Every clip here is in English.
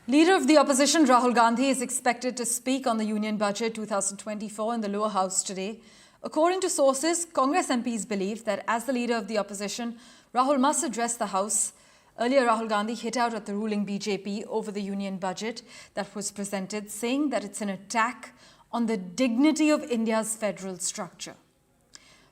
Leader of the opposition Rahul Gandhi is expected to speak on the Union Budget 2024 in the lower house today. According to sources, Congress MPs believe that as the leader of the opposition, Rahul must address the House. Earlier, Rahul Gandhi hit out at the ruling BJP over the Union Budget that was presented, saying that it's an attack on the dignity of India's federal structure.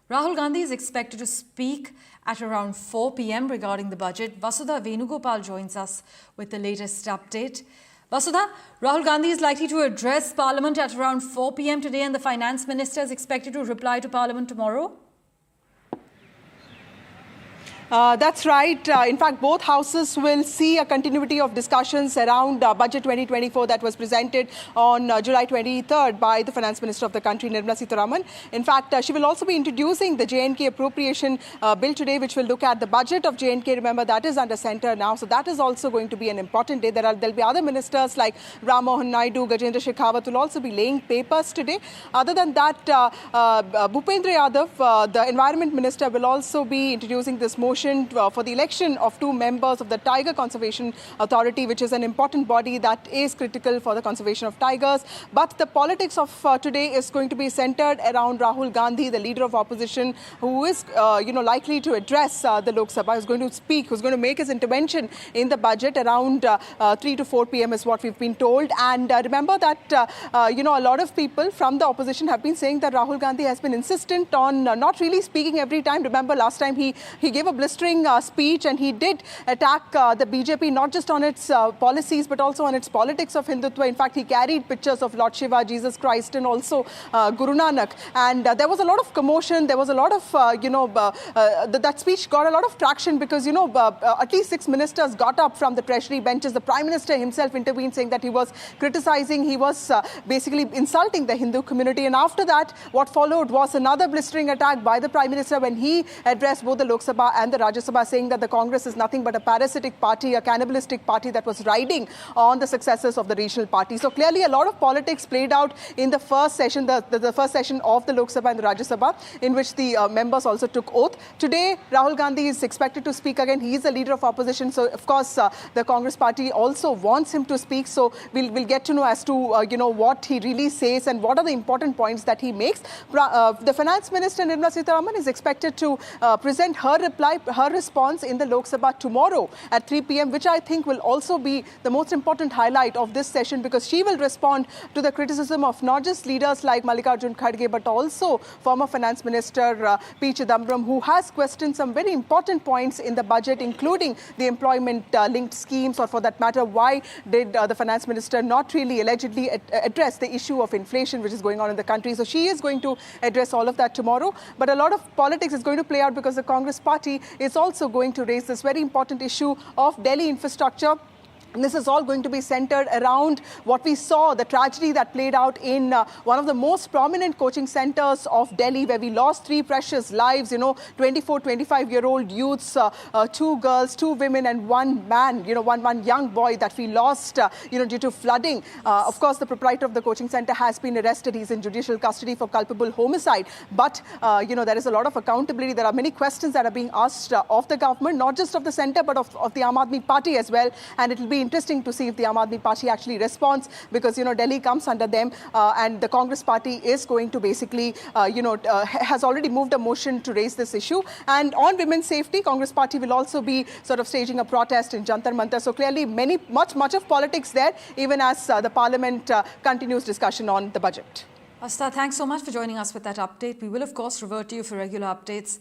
Rahul Gandhi is expected to speak at around 4 p.m. regarding the budget. Vasudha Venugopal joins us with the latest update. Vasudha, Rahul Gandhi is likely to address Parliament at around 4 p.m. today, and the Finance Minister is expected to reply to Parliament tomorrow. That's right. In fact, both houses will see a continuity of discussions around Budget 2024 that was presented on July 23rd by the Finance Minister of the country, Nirmala Sitharaman. In fact, she will also be introducing the J&K appropriation bill today, which will look at the budget of J&K. Remember, that is under centre now. So that is also going to be an important day. There'll be other ministers like Ram Mohan Naidu, Gajendra Shekhawat will also be laying papers today. Other than that, Bhupendra Yadav, the Environment Minister, will also be introducing this motion for the election of 2 members of the Tiger Conservation Authority, which is an important body that is critical for the conservation of tigers. But the politics of today is going to be centered around Rahul Gandhi, the leader of opposition, who is likely to address the Lok Sabha, who's going to speak, who's going to make his intervention in the budget around 3 to 4 p.m. is what we've been told. And remember that a lot of people from the opposition have been saying that Rahul Gandhi has been insistent on not really speaking every time. Remember, last time he gave a blistering speech, and he did attack the BJP not just on its policies but also on its politics of Hindutva. In fact, he carried pictures of Lord Shiva, Jesus Christ, and also Guru Nanak. And there was a lot of commotion. There was a lot of, that speech got a lot of traction because, at least 6 ministers got up from the treasury benches. The Prime Minister himself intervened, saying that he was criticizing, he was basically insulting the Hindu community. And after that, what followed was another blistering attack by the Prime Minister when he addressed both the Lok Sabha and the Rajya Sabha, saying that the Congress is nothing but a parasitic party, a cannibalistic party that was riding on the successes of the regional party. So clearly a lot of politics played out in the first session, the first session of the Lok Sabha and the Rajya Sabha, in which the members also took oath. Today, Rahul Gandhi is expected to speak again. He is the leader of opposition. So, of course, the Congress party also wants him to speak. So we'll get to know as to, what he really says and what are the important points that he makes. The Finance Minister, Nirmala Sitharaman, is expected to present her response in the Lok Sabha tomorrow at 3 p.m., which I think will also be the most important highlight of this session, because she will respond to the criticism of not just leaders like Mallikarjun Kharge, but also former Finance Minister P. Chidambaram, who has questioned some very important points in the budget, including the employment-linked schemes, or for that matter, why did the Finance Minister not really allegedly address the issue of inflation which is going on in the country. So she is going to address all of that tomorrow. But a lot of politics is going to play out because the Congress party is also going to raise this very important issue of Delhi infrastructure. And this is all going to be centered around what we saw, the tragedy that played out in one of the most prominent coaching centers of Delhi, where we lost 3 precious lives, 24, 25-year-old youths, 2 girls, 2 women, and 1 man, one young boy that we lost, due to flooding. Of course, the proprietor of the coaching center has been arrested. He's in judicial custody for culpable homicide. But, there is a lot of accountability. There are many questions that are being asked of the government, not just of the center, but of the Aam Aadmi Party as well. And it will be interesting to see if the Aam Aadmi Party actually responds, because, Delhi comes under them, and the Congress party is going to basically, has already moved a motion to raise this issue. And on women's safety, Congress party will also be sort of staging a protest in Jantar Mantar. So clearly much of politics there, even as the Parliament continues discussion on the budget. Asta, thanks so much for joining us with that update. We will, of course, revert to you for regular updates.